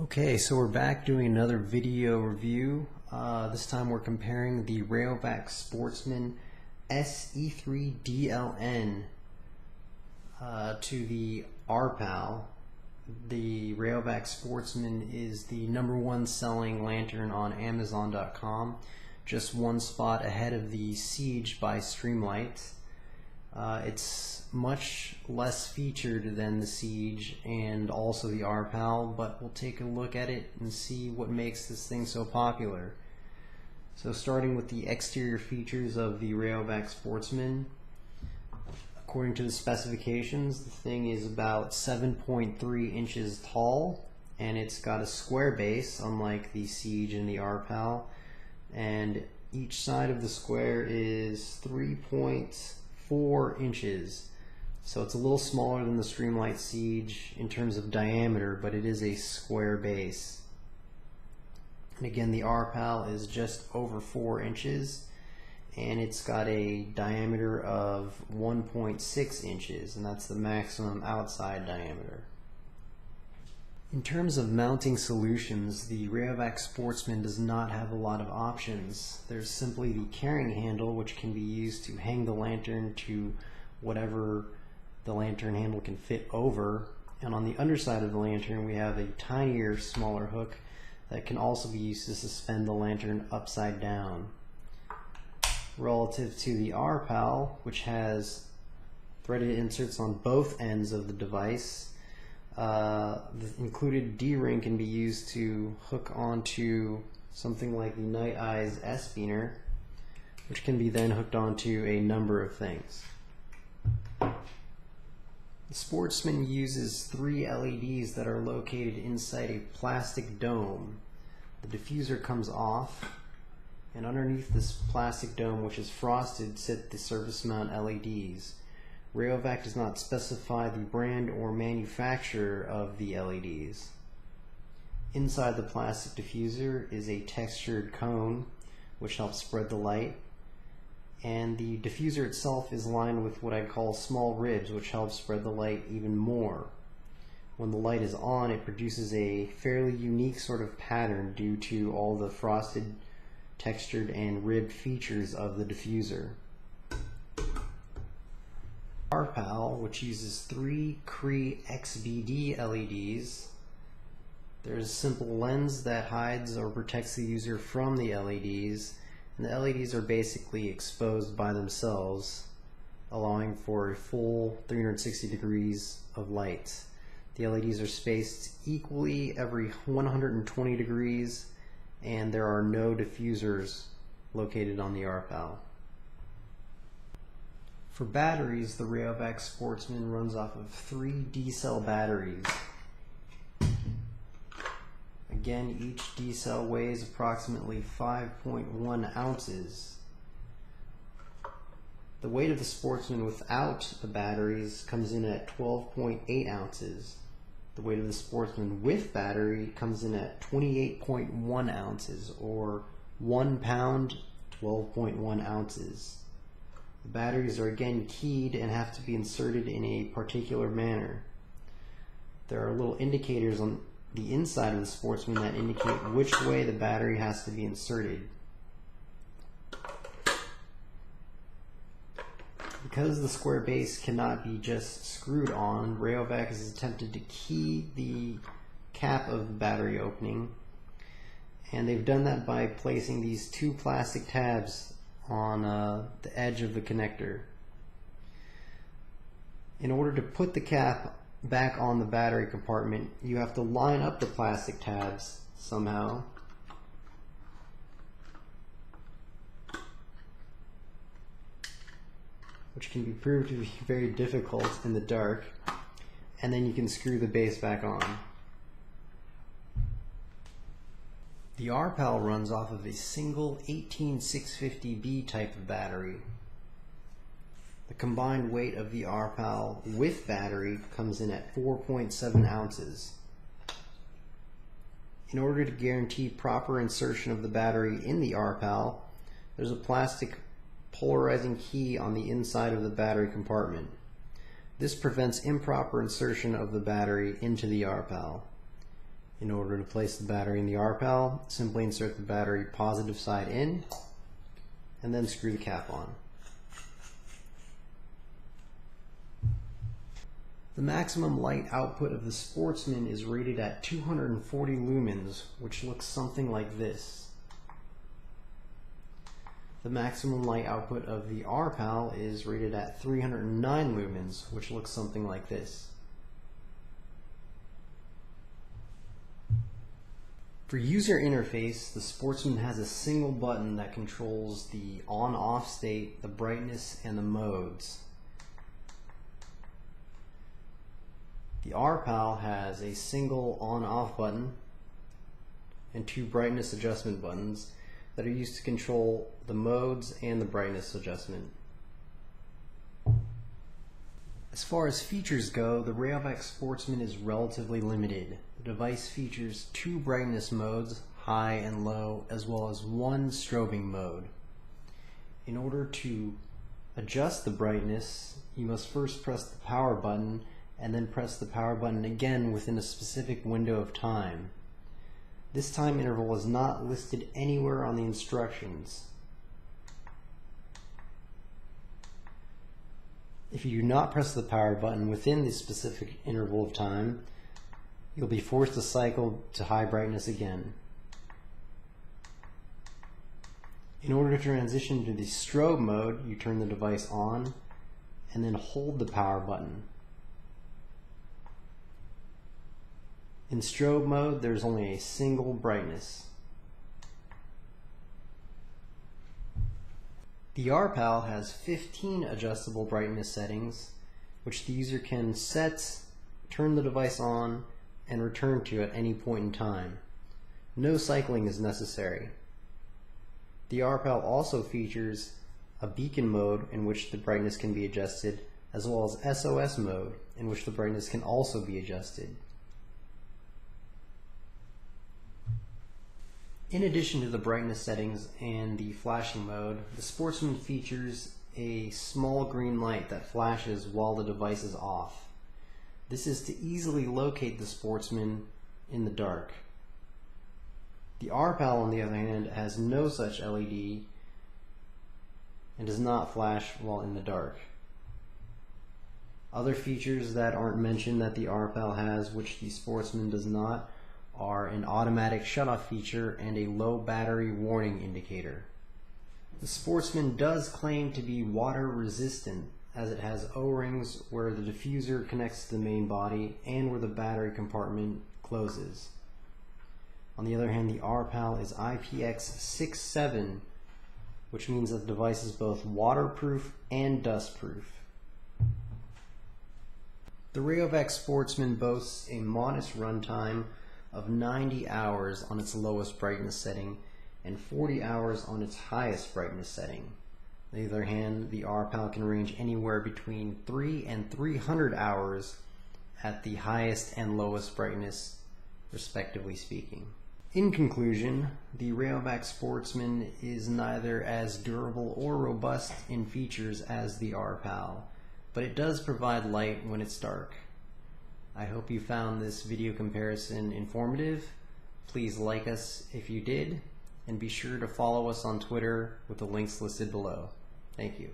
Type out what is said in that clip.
Okay, so we're back doing another video review. This time we're comparing the Rayovac Sportsman SE3DLN to the RPAL. The Rayovac Sportsman is the #1 selling lantern on Amazon.com, just one spot ahead of the Siege by Streamlight. It's much less featured than the Siege and also the RPAL, but we'll take a look at it and see what makes this thing so popular. So starting with the exterior features of the Rayovac Sportsman, according to the specifications, the thing is about 7.3 inches tall, and it's got a square base unlike the Siege and the RPAL, and each side of the square is 3.4 inches. So it's a little smaller than the Streamlight Siege in terms of diameter, but it is a square base. And again, the RPAL is just over 4 inches, and it's got a diameter of 1.6 inches, and that's the maximum outside diameter. In terms of mounting solutions, the Rayovac Sportsman does not have a lot of options. There's simply the carrying handle, which can be used to hang the lantern to whatever the lantern handle can fit over, and on the underside of the lantern we have a tinier, smaller hook that can also be used to suspend the lantern upside down. Relative to the RPAL, which has threaded inserts on both ends of the device, the included D-ring can be used to hook onto something like the Night Eyes S-Beaner, which can be then hooked onto a number of things. The Sportsman uses 3 LEDs that are located inside a plastic dome. The diffuser comes off, and underneath this plastic dome, which is frosted, sit the surface mount LEDs. Rayovac does not specify the brand or manufacturer of the LEDs. Inside the plastic diffuser is a textured cone, which helps spread the light. And the diffuser itself is lined with what I'd call small ribs, which help spread the light even more. When the light is on, it produces a fairly unique sort of pattern due to all the frosted, textured, and ribbed features of the diffuser. RPAL, which uses 3 Cree XBD LEDs, there's a simple lens that hides or protects the user from the LEDs. And the LEDs are basically exposed by themselves, allowing for a full 360 degrees of light. The LEDs are spaced equally every 120 degrees, and there are no diffusers located on the RPAL. For batteries, the Rayovac Sportsman runs off of 3 D-cell batteries. Again, each D-cell weighs approximately 5.1 ounces. The weight of the Sportsman without the batteries comes in at 12.8 ounces. The weight of the Sportsman with battery comes in at 28.1 ounces, or 1 pound, 12.1 ounces. The batteries are again keyed and have to be inserted in a particular manner. There are little indicators on the inside of the Sportsman that indicate which way the battery has to be inserted. Because the square base cannot be just screwed on, Rayovac has attempted to key the cap of the battery opening, and they've done that by placing these 2 plastic tabs on the edge of the connector. In order to put the cap back on the battery compartment, you have to line up the plastic tabs somehow. Which can be proved to be very difficult in the dark, and then you can screw the base back on. The RPAL runs off of a single 18650B type of battery. The combined weight of the RPAL with battery comes in at 4.7 ounces. In order to guarantee proper insertion of the battery in the RPAL, there's a plastic polarizing key on the inside of the battery compartment. This prevents improper insertion of the battery into the RPAL. In order to place the battery in the R-PAL, simply insert the battery positive side in and then screw the cap on. The maximum light output of the Sportsman is rated at 240 lumens, which looks something like this. The maximum light output of the R-PAL is rated at 309 lumens, which looks something like this. For user interface, the Sportsman has a single button that controls the on-off state, the brightness, and the modes. The R-PAL has a single on-off button and two brightness adjustment buttons that are used to control the modes and the brightness adjustment. As far as features go, the Rayovac Sportsman is relatively limited. The device features two brightness modes, high and low, as well as one strobing mode. In order to adjust the brightness, you must first press the power button and then press the power button again within a specific window of time. This time interval is not listed anywhere on the instructions. If you do not press the power button within this specific interval of time, you'll be forced to cycle to high brightness again. In order to transition to the strobe mode, you turn the device on and then hold the power button. In strobe mode, there's only a single brightness. The R-PAL has 15 adjustable brightness settings, which the user can set, turn the device on, and return to at any point in time. No cycling is necessary. The R-PAL also features a beacon mode in which the brightness can be adjusted, as well as SOS mode in which the brightness can also be adjusted. In addition to the brightness settings and the flashing mode, the Sportsman features a small green light that flashes while the device is off. This is to easily locate the Sportsman in the dark. The R-PAL, on the other hand, has no such LED and does not flash while in the dark. Other features that aren't mentioned that the R-PAL has, which the Sportsman does not, are an automatic shutoff feature and a low battery warning indicator. The Sportsman does claim to be water resistant, as it has O-rings where the diffuser connects to the main body and where the battery compartment closes. On the other hand, the R-PAL is IPX67, which means that the device is both waterproof and dustproof. The Rayovac Sportsman boasts a modest runtime of 90 hours on its lowest brightness setting and 40 hours on its highest brightness setting. On the other hand, the R-PAL can range anywhere between 3 and 300 hours at the highest and lowest brightness, respectively speaking. In conclusion, the Rayovac Sportsman is neither as durable or robust in features as the R-PAL, but it does provide light when it's dark. I hope you found this video comparison informative. Please like us if you did, and be sure to follow us on Twitter with the links listed below. Thank you.